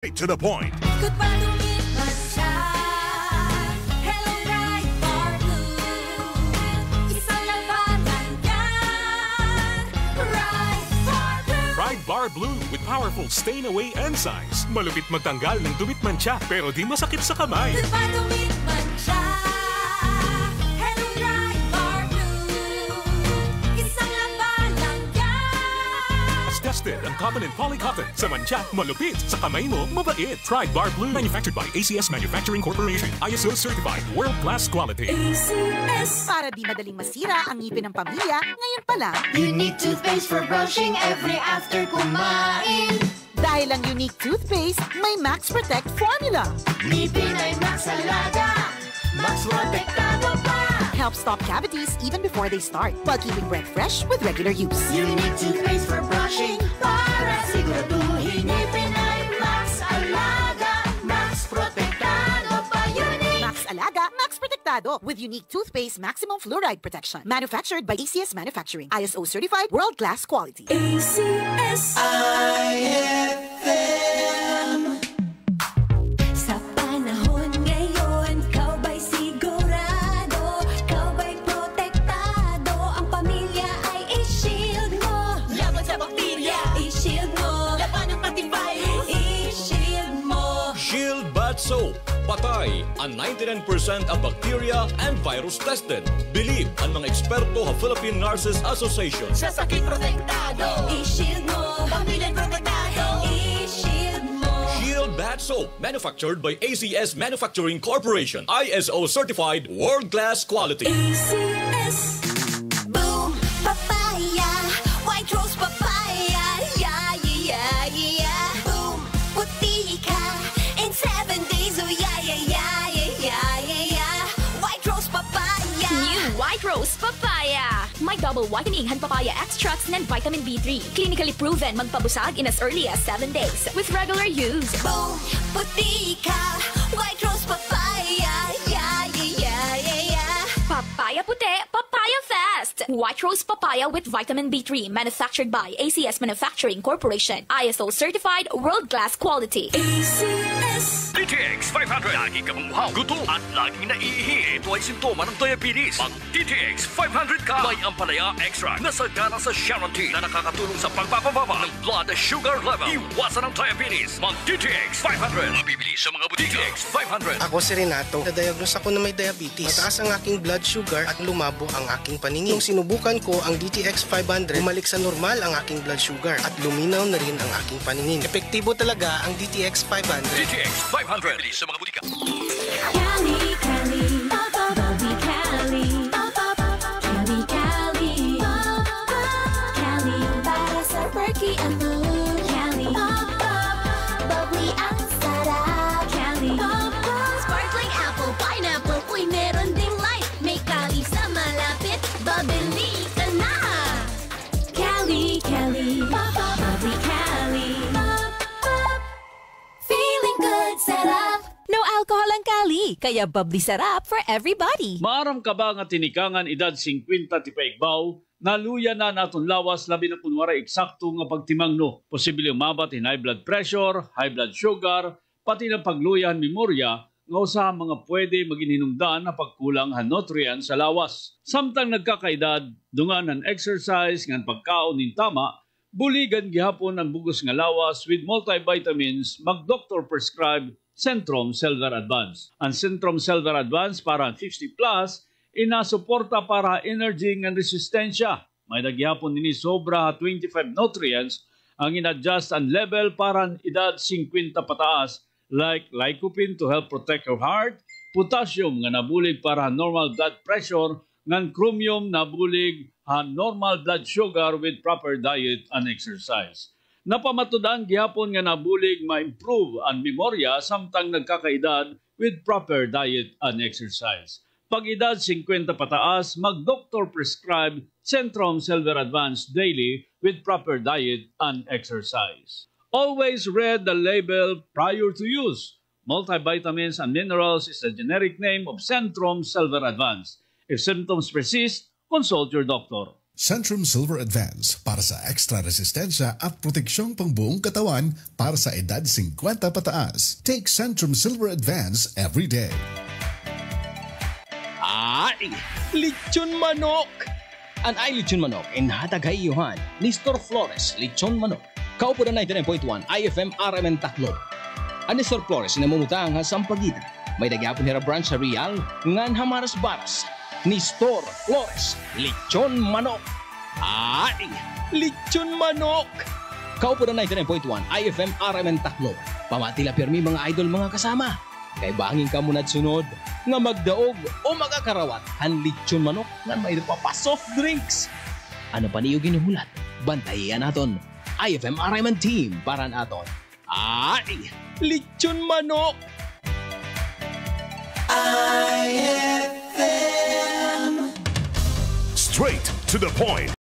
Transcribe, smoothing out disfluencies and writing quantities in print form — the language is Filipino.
Right to the point. Magpatumit man siya. Hello, Pride Bar Blue. Isang labanan yan. Pride Bar Blue. Pride Bar Blue with powerful stain-away enzymes. Malupit magtanggal ng dumit mancha pero di masakit sa kamay. Magpatumit man siya. Hello, Pride Bar Blue. Isang labanan yan. As tested ang cotton and polycotton. Sa mancha, malupit. Sa kamay mo, mabait. Pride Bar Blue. Manufactured by ACS Manufacturing Corporation. ISO certified. World-class quality. ACS. Para di madaling masira ang ngipin ng pamilya, ngayon pa lang. Unique toothpaste for brushing every after kumain. Dahil ang unique toothpaste, may Max Protect formula. Ngipin ay Max Alaga, Max Protektado pa. Helps stop cavities even before they start, while keeping breath fresh with regular use. Unique toothpaste for brushing para siguraduhin ngipin ay Max Alaga, Max Protektado pa. Unique Max Alaga, Max Protectado with unique toothpaste maximum fluoride protection. Manufactured by ACS Manufacturing. ISO certified world-class quality. ACS. Sa panahon ngayon, kau ba'y sigurado? Kau ba'y protektado? Ang pamilya ay i-shield mo. Laban sa bakterya, i-shield mo. Laban ng pati virus, i-shield mo. Shield Bat Soap. Patay ang 99% ang bacteria and virus tested. Believe ang mga eksperto sa Philippine Nurses Association. sa sakit protektado. I-shield mo. Pamilyang protektado, i-shield mo. Shield Bat Soap. Manufactured by ACS Manufacturing Corporation. ISO certified. World-class quality. ACS. Boom, papaya, white rose papaya, yeah, yeah, yeah. Boom, puti ka in 7 days, oh yeah, yeah, yeah, yeah, yeah, yeah. White rose papaya. New White Rose Papaya. May double whitening hand papaya extracts and vitamin B3. Clinically proven magpabusag in as early as 7 days with regular use. Boom, puti ka, white rose papaya, yeah, yeah, yeah, yeah, yeah. Papaya puti, papaya fast. White Rose Papaya with vitamin B3. Manufactured by ACS Manufacturing Corporation. ISO certified world-class quality. ACS. DTX 500. Lagi ka mamuhaw, gutom at laging naiihi. Ito ay simptoma ng diabetes. Pag DTX 500 ka, may ampalaya extract na sagana sa Sharon Tea na nakakatulong sa pagpapababa ng blood sugar level. Iwasan ang diabetes. Mag DTX 500. Mabibili sa mga butika. DTX 500. Ako si Renato. Na-diagnose ako na may diabetes. Mataas ang aking blood sugar at lumabo ang aking paningin. Nung sinubukan ko ang DTX 500, bumalik sa normal ang aking blood sugar at luminaw na rin ang aking paningin. Epektibo talaga ang DTX 500. DTX 500. Mabibili sa mga butika. Cali, Cali, Bobby Cali, Cali, Cali, Cali, para sa perky ang mood. Cali, bubbly ang sarap. Cali, sparkling apple, pineapple, uy meron ding light. May Cali sa malapit, babili ka na. Cali, Cali, bubbly Cali, feeling good, sarap. No alcohol ang Cali, kaya bubbly sarap for everybody. Maaram ka ba nga tinikanan edad 50 ti paigbaw, naluya na naton lawas labi na kunwara eksakto nga pagtimang no. Posible umabat in high blood pressure, high blood sugar, pati na pagluyan memorya, nga usa mga pwede maginhinungdan na pagkulang han nutrient sa lawas. Samtang nagkakaedad, dungan ang exercise ngan pagkaon nin tama, buligan gihapon ang bugos nga lawas with multivitamins mag-doctor prescribe Centrum Silver Advance. Ang Centrum Silver Advance para 50 plus, inasuporta para energy ng resistensya. May nagyapon nini sobra 25 nutrients ang in-adjust ang level para edad 50 pataas like lycopene to help protect your heart, potassium nga nabulig para normal blood pressure, ngan chromium nabulig normal blood sugar with proper diet and exercise. Napamatudan gihapon nga nabulig ma-improve ang memorya samtang nagkakaedad with proper diet and exercise. Pag edad 50 pataas, mag-doctor prescribe Centrum Silver Advance daily with proper diet and exercise. Always read the label prior to use. Multivitamins and minerals is the generic name of Centrum Silver Advance. If symptoms persist, consult your doctor. Centrum Silver Advance para sa extra resistensya at proteksyong pangbuong katawan para sa edad 50 pataas. Take Centrum Silver Advance every day. Ay, lechon manok! An ay lechon manok inhatag kaiyuhan ni Store Flores Lechon Manok. Kaupo na 99.1 IFM RMN Tacloban. An ni Store Flores na mamutang ha Sampaguita. May nagyapon hira branch sa Real ngan Hamaras Baras. Ni Store Flores Lechon Manok. Ay, lechon manok! Kaupo na 99.1 IFM RMN Tacloban. Pamatila pirmi mga idol mga kasama. Kay bangin ka muna sunod nga magdaog o magakarawat han lechon manok nga may pa soft drinks. Ano pa niyo ginuhulat? Bantayan naton. IFM RMN team para naton. Ay, lechon manok! Straight to the point.